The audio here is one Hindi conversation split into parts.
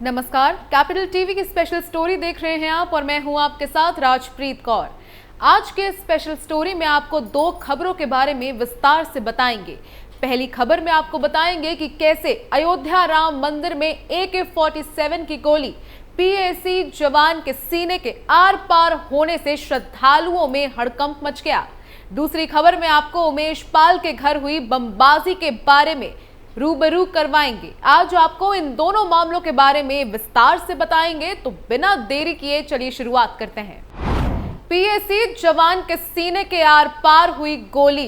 नमस्कार, कैपिटल टीवी की स्पेशल स्टोरी देख रहे हैं आप और मैं हूं आपके साथ राजप्रीत कौर। आज के स्पेशल स्टोरी में आपको दो खबरों के बारे में विस्तार से बताएंगे। पहली खबर में आपको बताएंगे कि कैसे अयोध्या राम मंदिर में AK-47 की गोली PAC जवान के सीने के आर पार होने से श्रद्धालुओं में हड़कंप मच गया। दूसरी खबर में आपको उमेश पाल के घर हुई बमबाजी के बारे में रूबरू करवाएंगे। आज आपको इन दोनों मामलों के बारे में विस्तार से बताएंगे, तो बिना देरी किए चलिए शुरुआत करते हैं। PAC जवान के सीने के आर पार हुई गोली,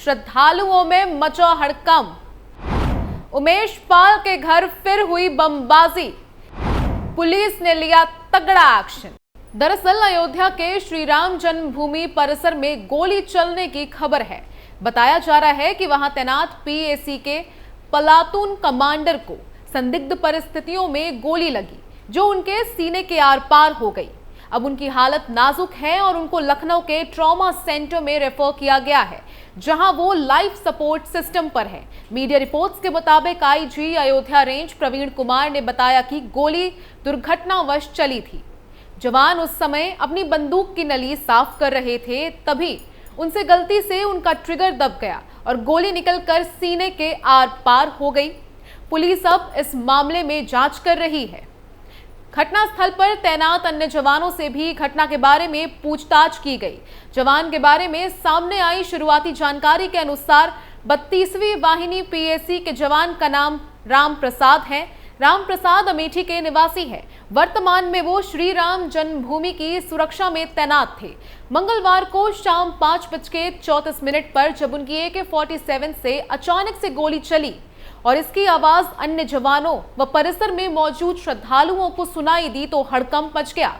श्रद्धालुओं में मचा हड़कंप। उमेश पाल के घर फिर हुई बमबाजी, पुलिस ने लिया तगड़ा एक्शन। दरअसल अयोध्या के श्री राम जन्मभूमि परिसर में गोली चलने की खबर है। बताया जा रहा है कि वहां तैनात PAC के प्लाटून कमांडर को संदिग्ध परिस्थितियों में गोली लगी, जो उनके सीने के आर पार हो गई। अब उनकी हालत नाजुक है और उनको लखनऊ के ट्रॉमा सेंटर में रेफर किया गया है, जहां वो लाइफ सपोर्ट सिस्टम पर है। मीडिया रिपोर्ट्स के मुताबिक IG अयोध्या रेंज प्रवीण कुमार ने बताया कि गोली दुर्घटनावश चली थी। जवान उस समय अपनी बंदूक की नली साफ कर रहे थे, तभी उनसे गलती से उनका ट्रिगर दब गया और गोली निकलकर सीने के आर पार हो गई। पुलिस अब इस मामले में जांच कर रही है। घटनास्थल पर तैनात अन्य जवानों से भी घटना के बारे में पूछताछ की गई। जवान के बारे में सामने आई शुरुआती जानकारी के अनुसार 32वीं वाहिनी PAC के जवान का नाम राम प्रसाद है। राम प्रसाद अमेठी के निवासी है। वर्तमान में वो श्री राम जन्मभूमि की सुरक्षा में तैनात थे। मंगलवार को शाम 5:34 पर जब उनकी AK-47 से अचानक से गोली चली और इसकी आवाज अन्य जवानों व परिसर में मौजूद श्रद्धालुओं को सुनाई दी तो हड़कंप मच गया।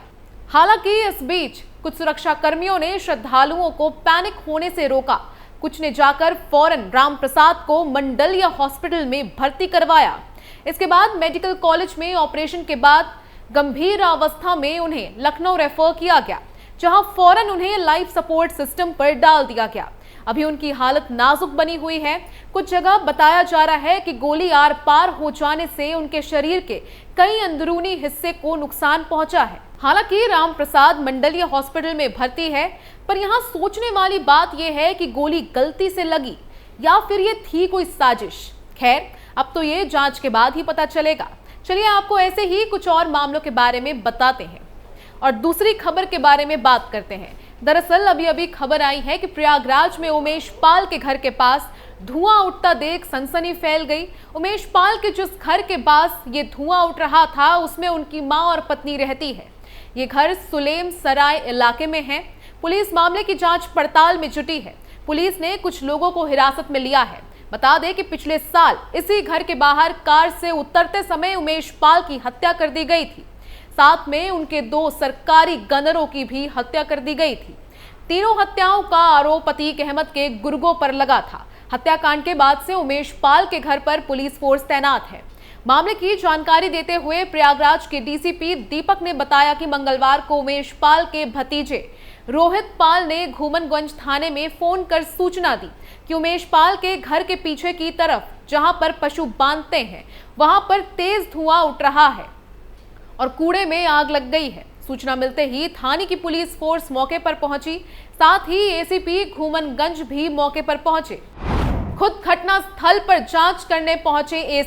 हालांकि इस बीच कुछ सुरक्षा कर्मियों ने श्रद्धालुओं को पैनिक होने से रोका। कुछ ने जाकर फौरन राम प्रसाद को मंडलिया हॉस्पिटल में भर्ती करवाया। इसके बाद मेडिकल कॉलेज में ऑपरेशन के बाद गंभीर अवस्था में उन्हें लखनऊ रेफर किया गया, जहां फौरन उन्हें लाइफ सपोर्ट सिस्टम पर डाल दिया गया। अभी उनकी हालत नाजुक बनी हुई है। कुछ जगह बताया जा रहा है कि गोली आर पार हो जाने से उनके शरीर के कई अंदरूनी हिस्से को नुकसान पहुंचा है। हालांकि राम प्रसाद मंडलिया हॉस्पिटल में भर्ती है, पर यहाँ सोचने वाली बात यह है कि गोली गलती से लगी या फिर ये थी कोई साजिश। खैर, अब तो ये जांच के बाद ही पता चलेगा। चलिए आपको ऐसे ही कुछ और मामलों के बारे में बताते हैं और दूसरी खबर के बारे में बात करते हैं। दरअसल अभी खबर आई है कि प्रयागराज में उमेश पाल के घर के पास धुआं उठता देख सनसनी फैल गई। उमेश पाल के जिस घर के पास ये धुआं उठ रहा था, उसमें उनकी मां और पत्नी रहती है। ये घर सुलेम सराय इलाके में है। पुलिस मामले की जांच पड़ताल में जुटी है। पुलिस ने कुछ लोगों को हिरासत में लिया है। बता दें कि पिछले साल इसी घर के बाहर कार से उतरते समय उमेश पाल की हत्या कर दी गई थी। साथ में उनके 2 सरकारी गनरों की भी हत्या कर दी गई थी। तीनों हत्याओं का आरोप अतीक अहमद के गुर्गों पर लगा था। हत्याकांड के बाद से उमेश पाल के घर पर पुलिस फोर्स तैनात है। मामले की जानकारी देते हुए प्रयागराज के DCP दीपक ने बताया कि मंगलवार को उमेश पाल के भतीजे रोहित पाल ने घूमनगंज थाने में फोन कर सूचना दी कि उमेश पाल के घर के पीछे की तरफ, जहां पर पशु बांधते हैं, वहां पर तेज धुआं उठ रहा है और कूड़े में आग लग गई है। सूचना मिलते ही थाने की पुलिस फोर्स मौके पर पहुंची। साथ ही ACP घूमनगंज भी मौके पर पहुंचे। खुद घटनास्थल पर जांच करने पहुंचे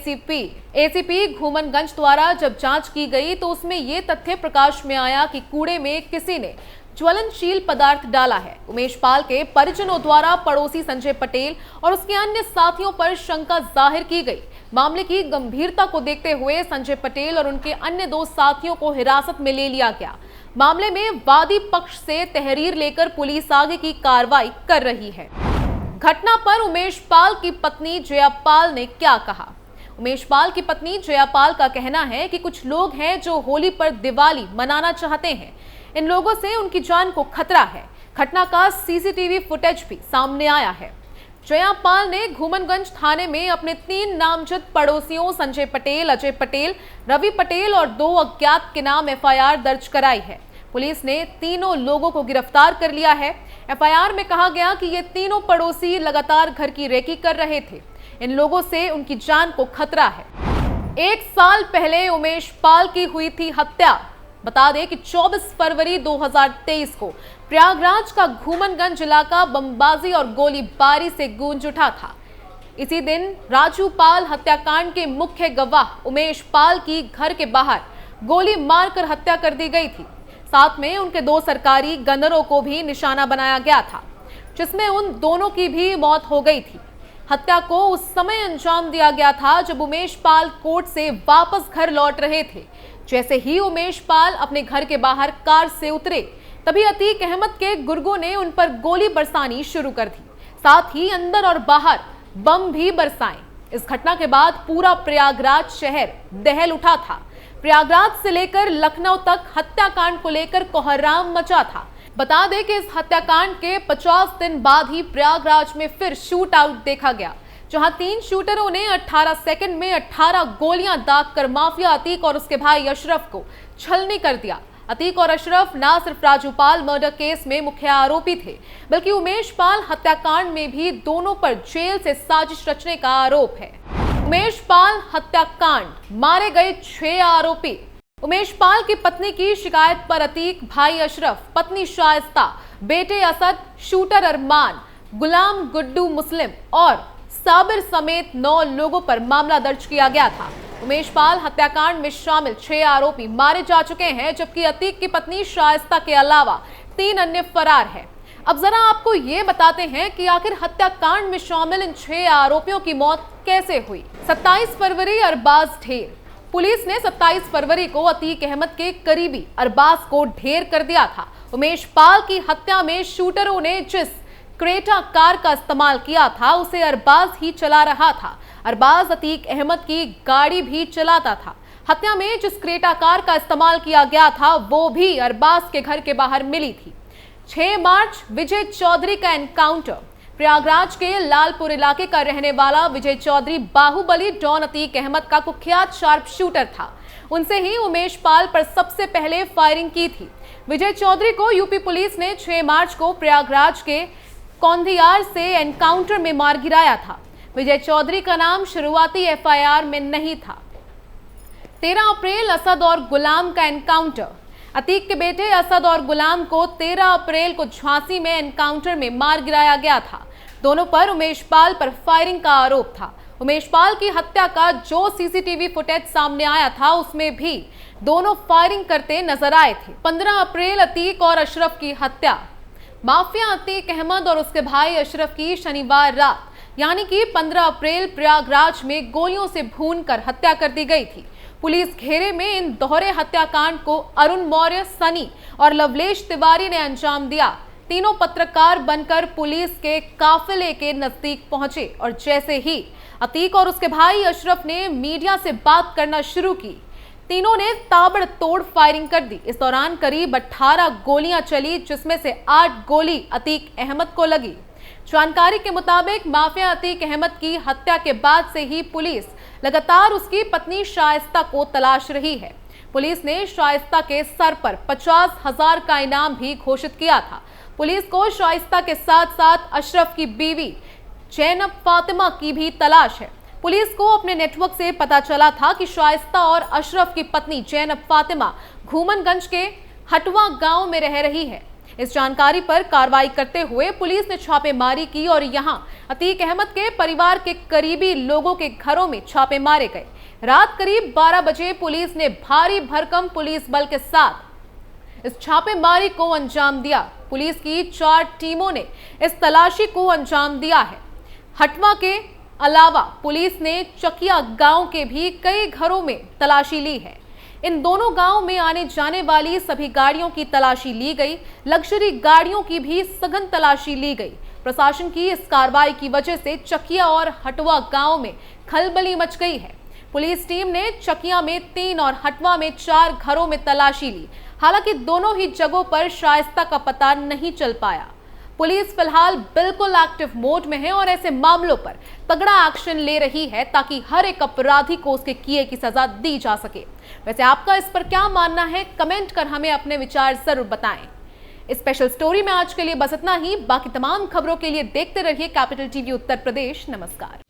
ACP घूमनगंज द्वारा जब जांच की गई तो उसमें यह तथ्य प्रकाश में आया कि कूड़े में किसी ने ज्वलनशील पदार्थ डाला है। उमेश पाल के परिजनों द्वारा पड़ोसी संजय पटेल और उसके अन्य साथियों पर शंका जाहिर की गई। मामले की गंभीरता को देखते हुए संजय पटेल और उनके अन्य 2 साथियों को हिरासत में ले लिया गया। मामले में वादी पक्ष से तहरीर लेकर पुलिस आगे की कार्रवाई कर रही है। घटना पर उमेश पाल की पत्नी जयापाल ने क्या कहा? उमेश पाल की पत्नी जयापाल का कहना है कि कुछ लोग हैं जो होली पर दिवाली मनाना चाहते हैं। इन लोगों से उनकी जान को खतरा है। घटना का CCTV फुटेज भी सामने आया है। जयापाल ने घूमनगंज थाने में अपने 3 नामजद पड़ोसियों संजय पटेल, अजय पटेल, रवि पटेल और 2 अज्ञात के नाम FIR दर्ज कराई है। पुलिस ने तीनों लोगों को गिरफ्तार कर लिया है। FIR में कहा गया कि ये तीनों पड़ोसी लगातार घर की रेकी कर रहे थे। इन लोगों से उनकी जान को खतरा है। एक साल पहले उमेश पाल की हुई थी हत्या। बता दें कि 24 फरवरी 2023 को प्रयागराज का घूमनगंज इलाका बमबाजी और गोलीबारी से गूंज उठा था। इसी दिन राजू पाल हत्याकांड के मुख्य गवाह उमेश पाल की घर के बाहर गोली मारकर हत्या कर दी गई थी। साथ में उनके 2 सरकारी गनरों को भी निशाना बनाया गया था, जिसमें उन दोनों की भी मौत हो गई थी। हत्या को उस समय अंजाम दिया गया था जब उमेश पाल कोर्ट से वापस घर लौट रहे थे। जैसे ही उमेश पाल अपने घर के बाहर कार से उतरे, तभी अतीक अहमद के गुर्गों ने उन पर गोली बरसानी शुरू कर दी। साथ ही अंदर और बाहर बम भी बरसाए। इस घटना के बाद पूरा प्रयागराज शहर दहल उठा था। प्रयागराज से लेकर लखनऊ तक हत्याकांड को लेकर कोहराम मचा था। बता दें कि इस हत्याकांड के 50 दिन बाद ही प्रयागराज में फिर शूट आउट देखा गया, जहां 3 शूटरों ने 18 सेकंड में 18 गोलियां दागकर माफिया अतीक और उसके भाई अशरफ को छलनी कर दिया। अतीक और अशरफ न सिर्फ राजू पाल मर्डर केस में मुख्य आरोपी थे, बल्कि उमेश पाल हत्याकांड में भी दोनों पर जेल से साजिश रचने का आरोप है। उमेश पाल हत्याकांड, मारे गए 6 आरोपी। उमेश पाल की पत्नी की शिकायत पर अतीक, भाई अशरफ, पत्नी शाइस्ता, बेटे असद, शूटर अरमान, गुलाम गुड्डू मुस्लिम और साबिर समेत 9 लोगों पर मामला दर्ज किया गया था। उमेश पाल हत्याकांड में शामिल 6 आरोपी मारे जा चुके हैं, जबकि अतीक की पत्नी शाइस्ता के अलावा 3 अन्य फरार हैं। अब जरा आपको ये बताते हैं कि आखिर हत्याकांड में शामिल इन 6 आरोपियों की मौत कैसे हुई। 27 फरवरी अरबाज ढेर। पुलिस ने 27 फरवरी को अतीक अहमद के करीबी अरबाज को ढेर कर दिया था। उमेश पाल की हत्या में शूटरों ने जिस क्रेटा कार का इस्तेमाल किया था, उसे अरबाज ही चला रहा था। अरबाज अतीक अहमद की गाड़ी भी चलाता था। हत्या में जिस क्रेटा कार का इस्तेमाल किया गया था, वो भी अरबाज के घर के बाहर मिली थी। 6 मार्च विजय चौधरी का एनकाउंटर। प्रयागराज के लालपुर इलाके का रहने वाला विजय चौधरी बाहुबली डॉन अतीक अहमद का कुख्यात शार्प शूटर था। उनसे ही उमेश पाल पर सबसे पहले फायरिंग की थी। विजय चौधरी को यूपी पुलिस ने 6 मार्च को प्रयागराज के कौंधियार से एनकाउंटर में मार गिराया था। विजय चौधरी का नाम शुरुआती एफआईआर में नहीं था। 13 अप्रैल असद और गुलाम का एनकाउंटर। अतीक के बेटे असद और गुलाम को 13 अप्रैल को झांसी में एनकाउंटर में मार गिराया गया था। दोनों पर उमेश पाल पर फायरिंग का आरोप था। उमेश पाल की हत्या का जो सीसीटीवी फुटेज सामने आया था, उसमें भी दोनों फायरिंग करते नजर आए थे। 15 अप्रैल अतीक और अशरफ की हत्या। माफिया अतीक अहमद और उसके भाई अशरफ की शनिवार रात यानी कि 15 अप्रैल प्रयागराज में गोलियों से भूनकर हत्या कर दी गई थी। पुलिस घेरे में इन दोहरे हत्याकांड को अरुण मौर्य, सनी और लवलेश तिवारी ने अंजाम दिया। तीनों पत्रकार बनकर पुलिस के काफिले के नजदीक पहुंचे और जैसे ही अतीक और उसके भाई अशरफ ने मीडिया से बात करना शुरू की, तीनों ने ताबड़तोड़ फायरिंग कर दी। इस दौरान करीब 18 गोलियां चली, जिसमें से 8 गोली अतीक अहमद को लगी। जानकारी के मुताबिक माफिया अतीक अहमद की हत्या के बाद से ही पुलिस लगातार उसकी पत्नी शाइस्ता को तलाश रही है। पुलिस ने शाइस्ता के सर पर 50,000 का इनाम भी घोषित किया था। पुलिस को शाइस्ता के साथ साथ अशरफ की बीवी जैनब फातिमा की भी तलाश है। पुलिस को अपने नेटवर्क से पता चला था कि शाइस्ता और अशरफ की पत्नी जैनब फातिमा घूमनगंज के हटवा गांव में रह रही है। इस जानकारी पर कार्रवाई करते हुए पुलिस ने छापेमारी की और यहां अतीक अहमद के परिवार के करीबी लोगों के घरों में छापे मारे गए। रात करीब 12 बजे पुलिस ने भारी भरकम पुलिस बल के साथ इस छापेमारी को अंजाम दिया। पुलिस की 4 टीमों ने इस तलाशी को अंजाम दिया है। हटवा के अलावा पुलिस ने चकिया गांव के भी कई घरों में तलाशी ली है। इन दोनों गांव में आने जाने वाली सभी गाड़ियों की तलाशी ली गई। लग्जरी गाड़ियों की भी सघन तलाशी ली गई। प्रशासन की इस कार्रवाई की वजह से चकिया और हटवा गांव में खलबली मच गई है। पुलिस टीम ने चकिया में 3 और हटवा में 4 घरों में तलाशी ली। हालांकि दोनों ही जगहों पर शाइस्ता का पता नहीं चल पाया। पुलिस फिलहाल बिल्कुल एक्टिव मोड में है और ऐसे मामलों पर तगड़ा एक्शन ले रही है ताकि हर एक अपराधी को उसके किए की सजा दी जा सके। वैसे आपका इस पर क्या मानना है, कमेंट कर हमें अपने विचार जरूर बताएं। इस स्पेशल स्टोरी में आज के लिए बस इतना ही। बाकी तमाम खबरों के लिए देखते रहिए कैपिटल टीवी उत्तर प्रदेश। नमस्कार।